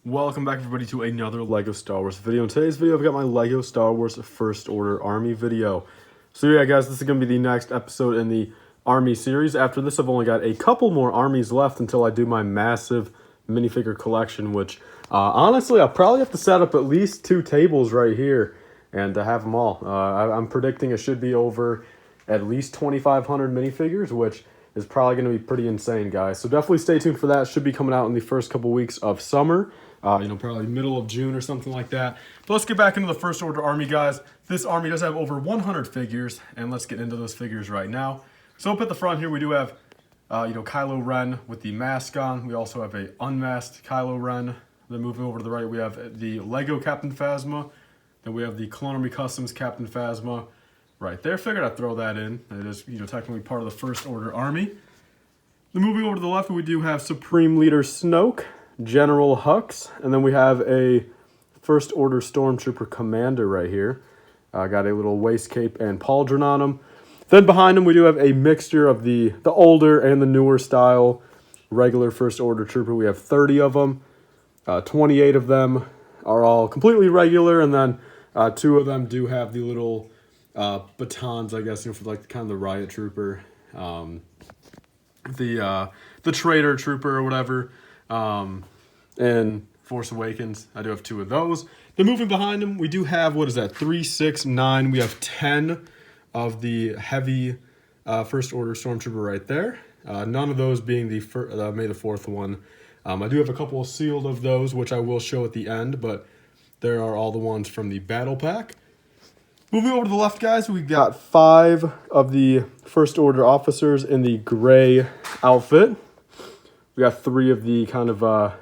Welcome back everybody to another LEGO Star Wars video. In today's video, I've got my LEGO Star Wars First Order Army video. So yeah guys, this is going to be the next episode in the Army series. After this, I've only got a couple more armies left until I do my massive minifigure collection, which honestly, I'll probably have to set up at least 2 tables right here and have them all. I'm predicting it should be over at least 2,500 minifigures, which is probably going to be pretty insane, guys. So definitely stay tuned for that. It should be coming out in the first couple weeks of summer. Probably middle of June or something like that. But let's get back into the First Order Army, guys. This army does have over 100 figures, and let's get into those figures right now. So up at the front here, we do have, Kylo Ren with the mask on. We also have a unmasked Kylo Ren. Then moving over to the right, we have the Lego Captain Phasma. Then we have the Clone Army Customs Captain Phasma right there. Figured I'd throw that in. It is, technically part of the First Order Army. Then moving over to the left, we do have Supreme Leader Snoke, General Hux, and then we have a First Order Stormtrooper Commander right here. Got a little waist cape and pauldron on him. Then behind him we do have a mixture of the older and the newer style regular First Order Trooper. We have 30 of them. 28 of them are all completely regular, and then 2 of them do have the little batons, I guess, for like kind of the Riot Trooper, the Traitor Trooper or whatever. And Force Awakens, I do have 2 of those. Then moving behind them, we do have, 3, 6, 9. We have 10 of the heavy First Order Stormtrooper right there. None of those being the May the 4th one. I do have a couple sealed of those, which I will show at the end, but there are all the ones from the Battle Pack. Moving over to the left, guys, we've got 5 of the First Order officers in the gray outfit. We got 3 of the kind of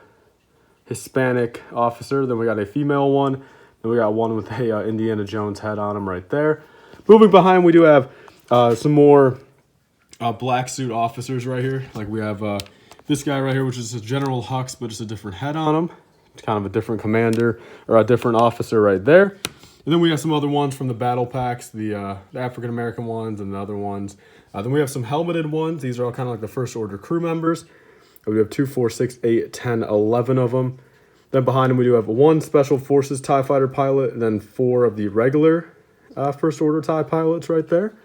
Hispanic officer. Then we got a female one. Then we got one with a Indiana Jones head on him right there. Moving behind, we do have some more black suit officers right here. Like we have this guy right here, which is a General Hux, but just a different head on him. It's kind of a different commander or a different officer right there. And then we have some other ones from the battle packs, the African-American ones and the other ones. Then we have some helmeted ones. These are all kind of like the First Order crew members. We have 2, 4, 6, 8, 10, 11 of them. Then behind them, we do have 1 Special Forces TIE Fighter pilot, and then 4 of the regular First Order TIE pilots right there.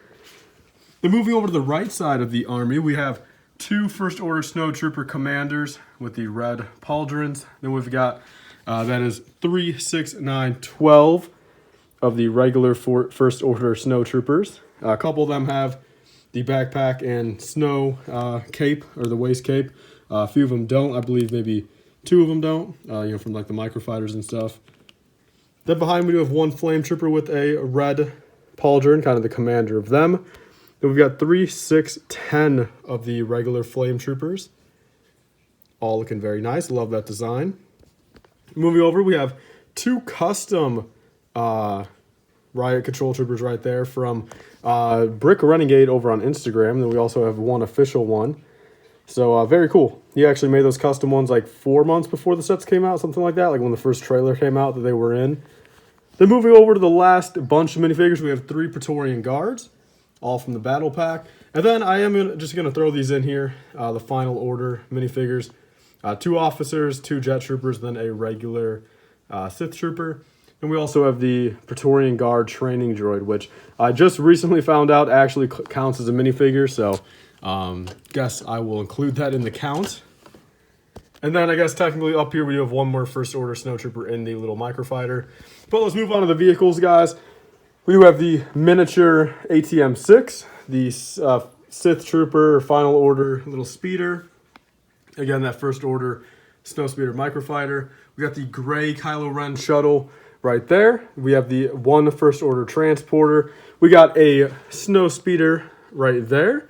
Then moving over to the right side of the army, we have 2 First Order Snowtrooper commanders with the red pauldrons. Then we've got, that is 3, 6, 9, 12 of the regular First Order Snowtroopers. A couple of them have the backpack and snow cape, or the waist cape. A few of them don't. I believe maybe 2 of them don't, from like the microfighters and stuff. Then behind we do have 1 flame trooper with a red pauldron, kind of the commander of them. Then we've got 3, 6, 10 of the regular flame troopers. All looking very nice. Love that design. Moving over, we have 2 custom Riot control troopers right there from Brick Renegade over on Instagram. Then we also have 1 official one. So very cool. He actually made those custom ones like 4 months before the sets came out, something like that, like when the first trailer came out that they were in. Then moving over to the last bunch of minifigures, we have 3 Praetorian Guards, all from the Battle Pack. And then I am just going to throw these in here, the Final Order minifigures. 2 officers, 2 jet troopers, then a regular Sith trooper. And we also have the Praetorian Guard training droid, which I just recently found out actually counts as a minifigure, so guess I will include that in the count. And then I guess technically up here we have 1 more First Order Snowtrooper in the little microfighter. But let's move on to the vehicles, guys. We do have the miniature ATM-6, the Sith Trooper Final Order little speeder. Again, that First Order Snowspeeder microfighter. We got the gray Kylo Ren shuttle right there. We have the 1 First Order transporter. We got a Snowspeeder right there.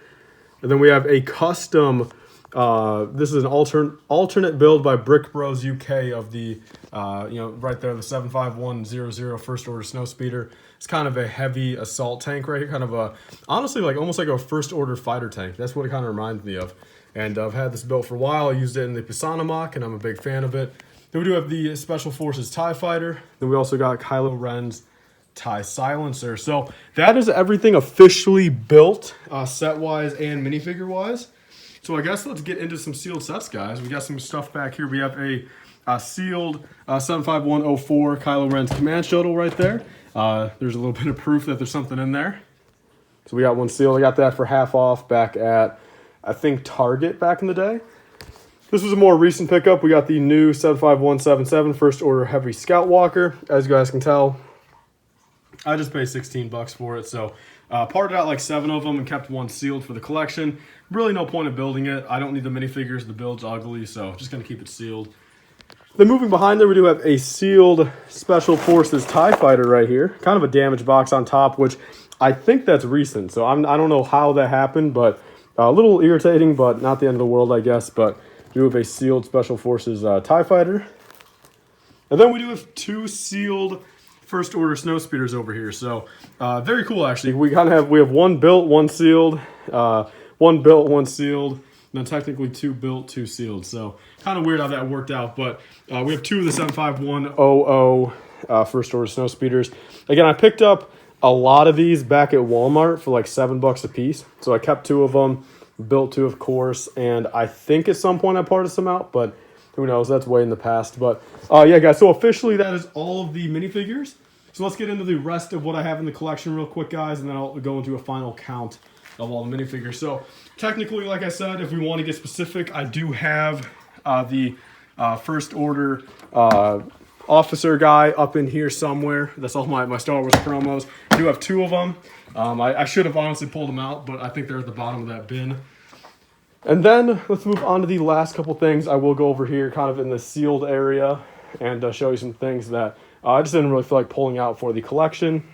And then we have a custom, this is an alternate build by Brick Bros UK of the, right there, the 75100 First Order Snowspeeder. It's kind of a heavy assault tank right here, kind of a, honestly, like almost like a First Order fighter tank. That's what it kind of reminds me of. And I've had this built for a while. I used it in the Phasma mock, and I'm a big fan of it. Then we do have the Special Forces TIE Fighter. Then we also got Kylo Ren's TIE Silencer. So that is everything officially built, set-wise and minifigure-wise. So I guess let's get into some sealed sets, guys. We got some stuff back here. We have a sealed 75104 Kylo Ren's command shuttle right there. There's a little bit of proof that there's something in there. So we got one sealed. I got that for half off back at, I think, Target back in the day. This was a more recent pickup. We got the new 75177 First Order Heavy Scout Walker. As you guys can tell, I just paid 16 bucks for it. So parted out like 7 of them and kept one sealed for the collection. Really no point in building it. I don't need the minifigures. The build's ugly, so just going to keep it sealed. Then moving behind there, we do have a sealed Special Forces TIE Fighter right here. Kind of a damaged box on top, which I think that's recent. So I don't know how that happened, but a little irritating, but not the end of the world, I guess. But we do have a sealed Special Forces TIE Fighter. And then we do have 2 sealed First Order Snowspeeders over here. So very cool, actually. We have 1 built, 1 sealed, 1 built, 1 sealed, and then technically 2 built, 2 sealed. So kind of weird how that worked out, but we have 2 of the 75100 First Order Snowspeeders. Again, I picked up a lot of these back at Walmart for like $7 a piece. So I kept 2 of them, built 2, of course, and I think at some point I parted some out, but who knows? That's way in the past. But yeah, guys, so officially that is all of the minifigures. So let's get into the rest of what I have in the collection real quick, guys, and then I'll go into a final count of all the minifigures. So technically, like I said, if we want to get specific, I do have the First Order officer guy up in here somewhere. That's all my Star Wars promos. I do have 2 of them. I should have honestly pulled them out, but I think they're at the bottom of that bin. And then let's move on to the last couple things. I will go over here kind of in the sealed area and show you some things that I just didn't really feel like pulling out for the collection.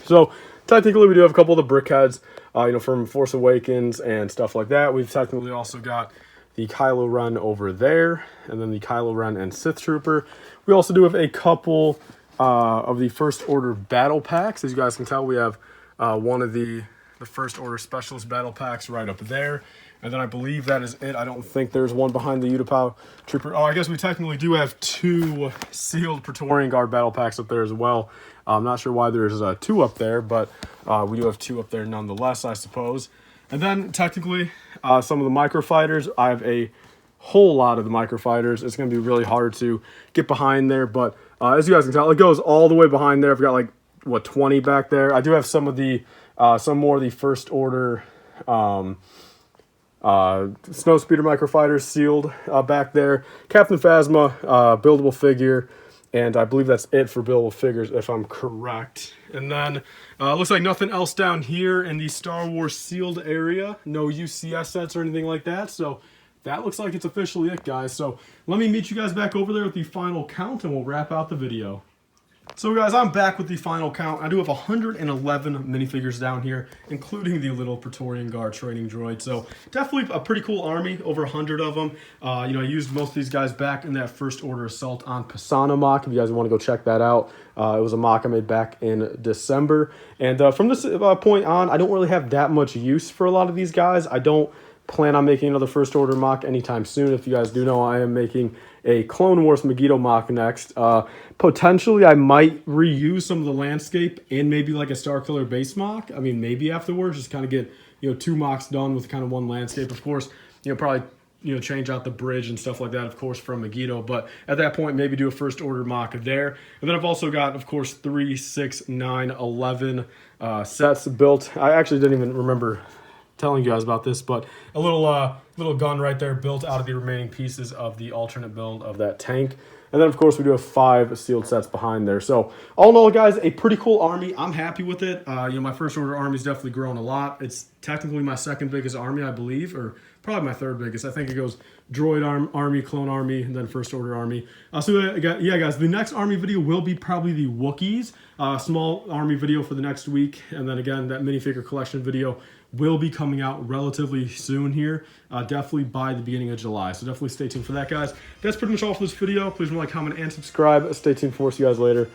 So technically we do have a couple of the brick heads, from Force Awakens and stuff like that. We've technically also got the Kylo Ren over there, and then the Kylo Ren and Sith Trooper. We also do have a couple of the First Order battle packs. As you guys can tell, we have one of the First Order Specialist battle packs right up there. And then I believe that is it. I don't think there's one behind the Utapau Trooper. Oh, I guess we technically do have 2 sealed Praetorian Guard battle packs up there as well. I'm not sure why there's 2 up there, but we do have 2 up there nonetheless, I suppose. And then technically, some of the microfighters. I have a whole lot of the microfighters. It's going to be really hard to get behind there, but as you guys can tell, it goes all the way behind there. I've got like, 20 back there. I do have some more of the First Order Snowspeeder microfighters sealed back there. Captain Phasma, buildable figure, and I believe that's it for buildable figures if I'm correct. And then looks like nothing else down here in the Star Wars sealed area. No UCS sets or anything like that. So that looks like it's officially it, guys. So let me meet you guys back over there with the final count, and we'll wrap out the video. So guys, I'm back with the final count. I do have 111 minifigures down here, including the little Praetorian Guard training droid. So definitely a pretty cool army, over 100 of them. I used most of these guys back in that First Order Assault on Phasma mock. If you guys want to go check that out, it was a mock I made back in December. And from this point on, I don't really have that much use for a lot of these guys. I don't plan on making another First Order mock anytime soon. If you guys do know, I am making a Clone Wars Megiddo mock next. Potentially, I might reuse some of the landscape and maybe like a Starkiller base mock. I mean, maybe afterwards, just kind of get 2 mocks done with kind of 1 landscape. Of course, probably change out the bridge and stuff like that, of course, from Megiddo. But at that point, maybe do a First Order mock there. And then I've also got, of course, 3, 6, 9, 11 sets built. I actually didn't even remember telling you guys about this, but a little gun right there built out of the remaining pieces of the alternate build of that tank. And then, of course, we do have 5 sealed sets behind there. So, all in all, guys, a pretty cool army. I'm happy with it. My First Order army's definitely grown a lot. It's technically my 2nd biggest army, I believe, or probably my 3rd biggest. I think it goes Droid army, Clone army, and then First Order army. Yeah, guys, the next army video will be probably the Wookiees. Small army video for the next week. And then, again, that minifigure collection video will be coming out relatively soon here, definitely by the beginning of July. So definitely stay tuned for that, guys. That's pretty much all for this video. Please like, comment, and subscribe. Stay tuned for us. See you guys later.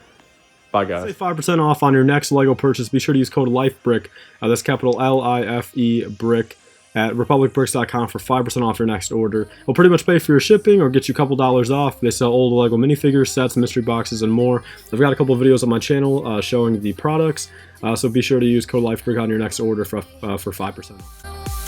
Bye, guys. Save 5% off on your next LEGO purchase. Be sure to use code LIFEBRICK. That's capital L-I-F-E BRICK at republicbricks.com for 5% off your next order. We'll pretty much pay for your shipping or get you a couple dollars off. They sell old LEGO minifigures, sets, mystery boxes, and more. I've got a couple of videos on my channel showing the products, so be sure to use code LIFEBRICK on your next order for 5%.